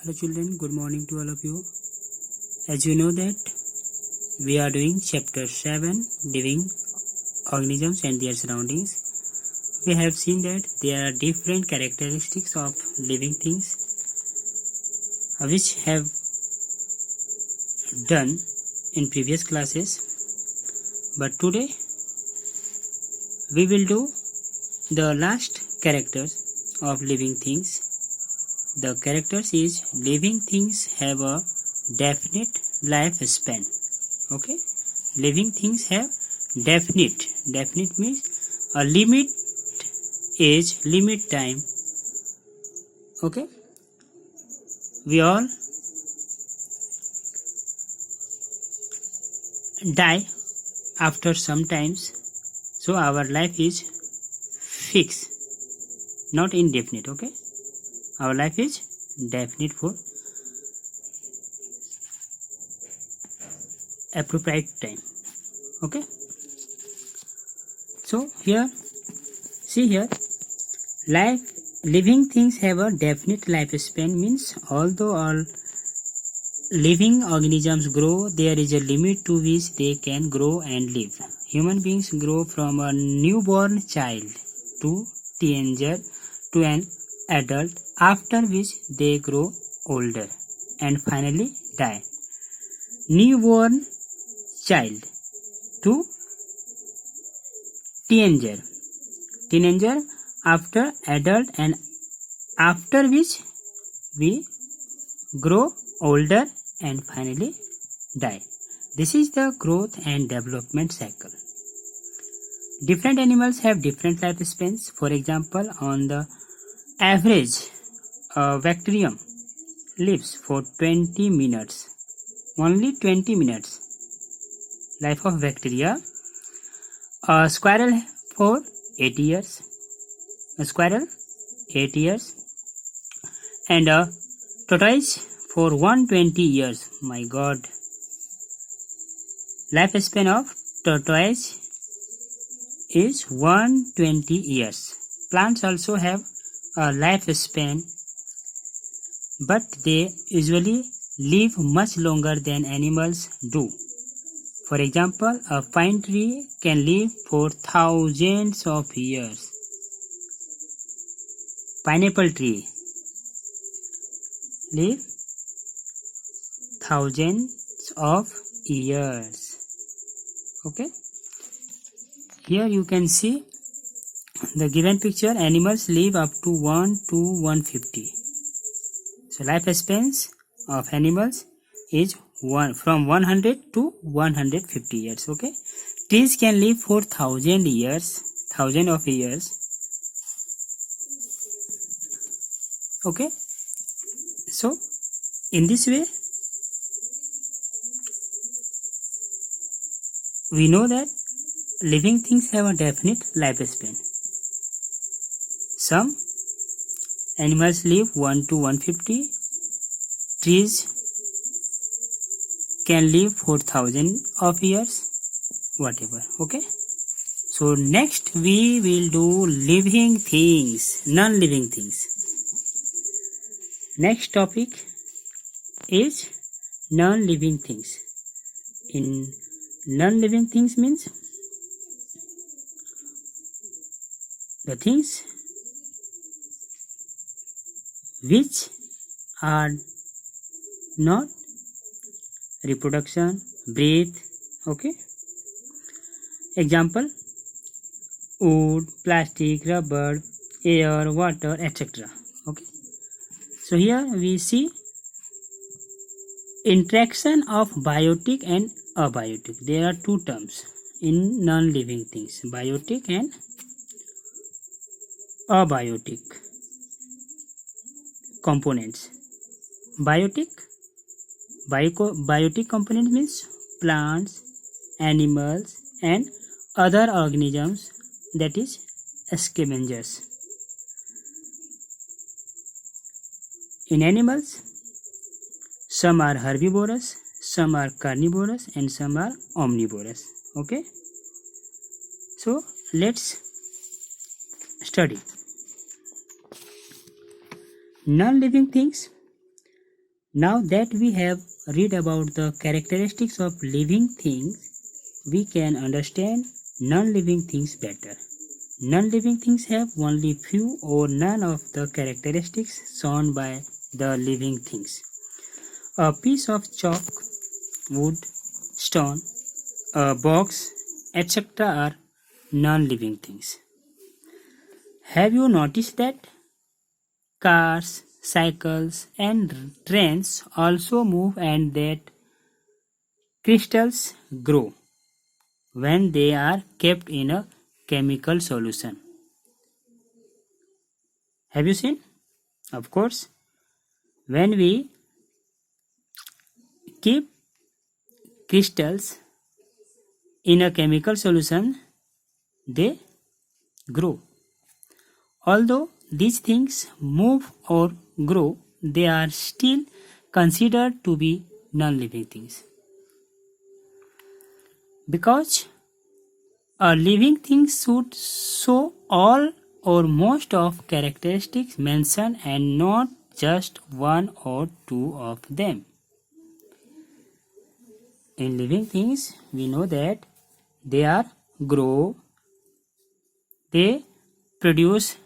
Hello children, good morning to all of you. As you know that we are doing chapter 7, living organisms and their surroundings. We have seen that there are different characteristics of living things which have done in previous classes. But today we will do the last characters of living things. The characters is living things have a definite lifespan. Okay, living things have definite means a limit age, limit time. Okay, we all die after some times, so our life is fixed, not indefinite. Okay, our life is definite for appropriate time. Okay, so here, see here, living things have a definite lifespan means although all living organisms grow, there is a limit to which they can grow and live. Human beings grow from a newborn child to teenager to an adult, after which they grow older and finally die. Newborn child to teenager after adult, and after which we grow older and finally die. This is the growth and development cycle. Different animals have different lifespans. For example, on the average, a bacterium lives for 20 minutes. Only 20 minutes. Life of bacteria. A squirrel for 8 years. A squirrel 8 years. And a tortoise for 120 years. My God. Lifespan of tortoise is 120 years. Plants also have a lifespan, but they usually live much longer than animals do. For example, a pine tree can live for thousands of years. Pineapple tree live thousands of years. Okay. Here you can see the given picture. Animals live up to 1 to 150. So lifespans of animals is from 100 to 150 years. Okay. Trees can live for thousand of years. Okay. So in this way, we know that living things have a definite lifespan. Some animals live 1 to 150. Trees can live for thousand of years, whatever. Okay. So next we will do living things, non-living things. Next topic is non-living things. In non-living things means the things which are not reproduction, breathe. Okay. Example: wood, plastic, rubber, air, water, etc. Okay. So here we see interaction of biotic and abiotic. There are two terms in non-living things: biotic and abiotic components. Biotic component means plants, animals and other organisms, that is scavengers. In animals, some are herbivorous, some are carnivorous and some are omnivorous. Okay. So let's study. Non-living things Now that we have read about the characteristics of living things, we can understand non-living things better. Non-living things have only few or none of the characteristics shown by the living things. A piece of chalk, wood, stone, a box, etc. are non-living things. Have you noticed that? Cars, cycles, and trains also move, and that crystals grow when they are kept in a chemical solution. Have you seen? Of course, when we keep crystals in a chemical solution, they grow. Although these things move or grow, they are still considered to be non-living things. Because a living thing should show all or most of characteristics mentioned and not just one or two of them. In living things, we know that they are grow, they produce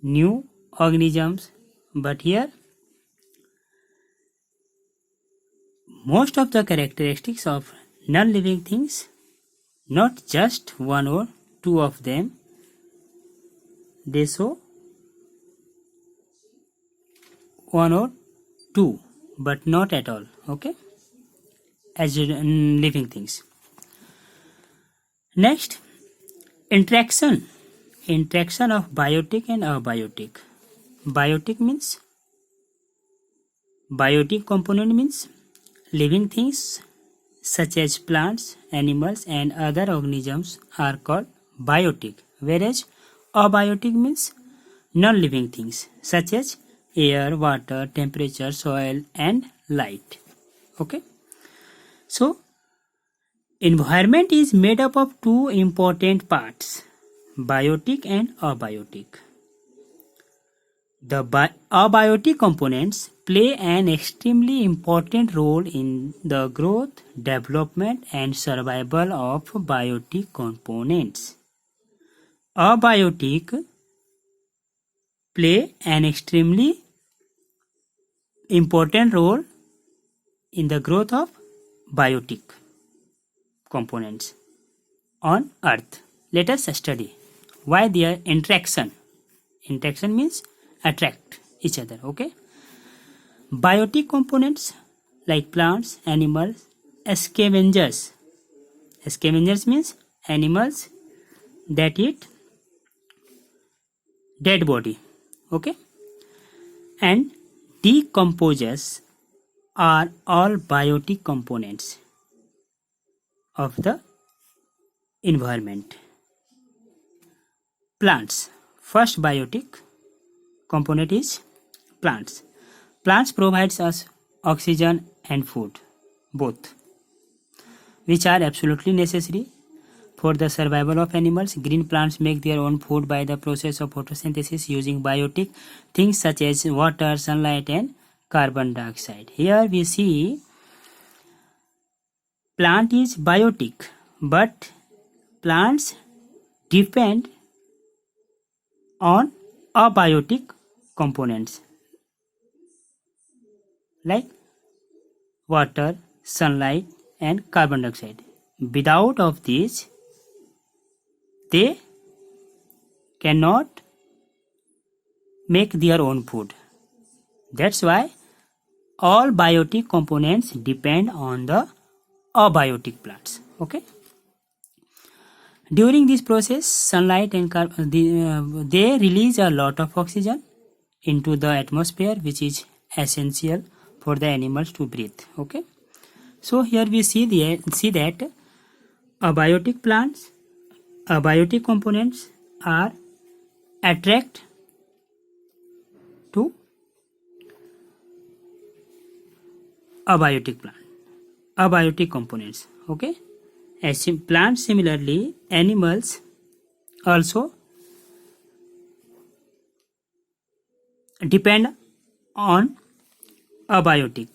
new organisms, but here most of the characteristics of non-living things, not just one or two of them, they show one or two, but not at all, okay, as living things. Next, interaction of biotic and abiotic. Biotic component means living things such as plants, animals, and other organisms are called biotic, whereas abiotic means non-living things such as air, water, temperature, soil, and light. Okay, so environment is made up of two important parts, biotic and abiotic. The abiotic components play an extremely important role in the growth, development, and survival of biotic components. Abiotic play an extremely important role in the growth of biotic components on Earth. Let us study why their interaction. Interaction means attract each other. Okay. Biotic components like plants, animals, scavengers. Scavengers means animals that eat dead body. Okay. And decomposers are all biotic components of the environment. Plants. First biotic component is plants. Plants provides us oxygen and food, both, which are absolutely necessary for the survival of animals. Green plants make their own food by the process of photosynthesis using biotic things such as water, sunlight, and carbon dioxide. Here we see plant is biotic, but plants depend on abiotic components like water, sunlight, and carbon dioxide. Without of these, they cannot make their own food. That's why all biotic components depend on the abiotic plants. Okay. During this process, sunlight and they release a lot of oxygen into the atmosphere, which is essential for the animals to breathe. Okay. So here we see that abiotic plants, abiotic components are attract to abiotic plant, abiotic components. Okay. As plants, similarly, animals also depend on abiotic.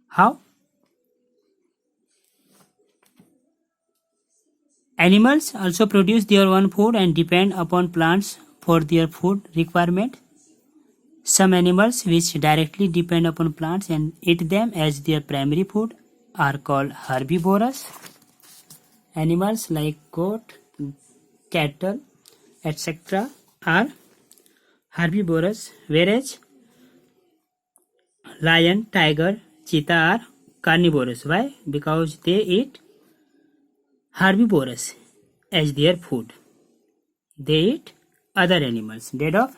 How? Animals also produce their own food and depend upon plants for their food requirement. Some animals which directly depend upon plants and eat them as their primary food are called herbivorous. Animals like goat, cattle, etc. are herbivorous, whereas lion, tiger, cheetah are carnivorous. Why? Because they eat herbivorous as their food. They eat other animals, dead of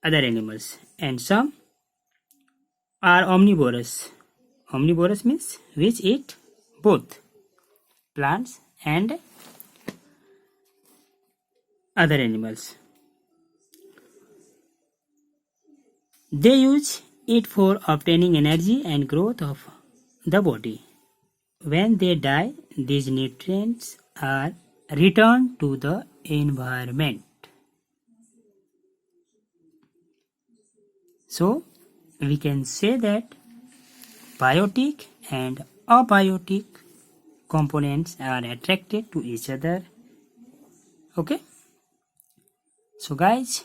other animals, and some are omnivorous. Omnivorous means which eat both plants and other animals. They use it for obtaining energy and growth of the body. When they die, these nutrients are returned to the environment. So, we can say that biotic and abiotic components are attracted to each other. Okay? So guys,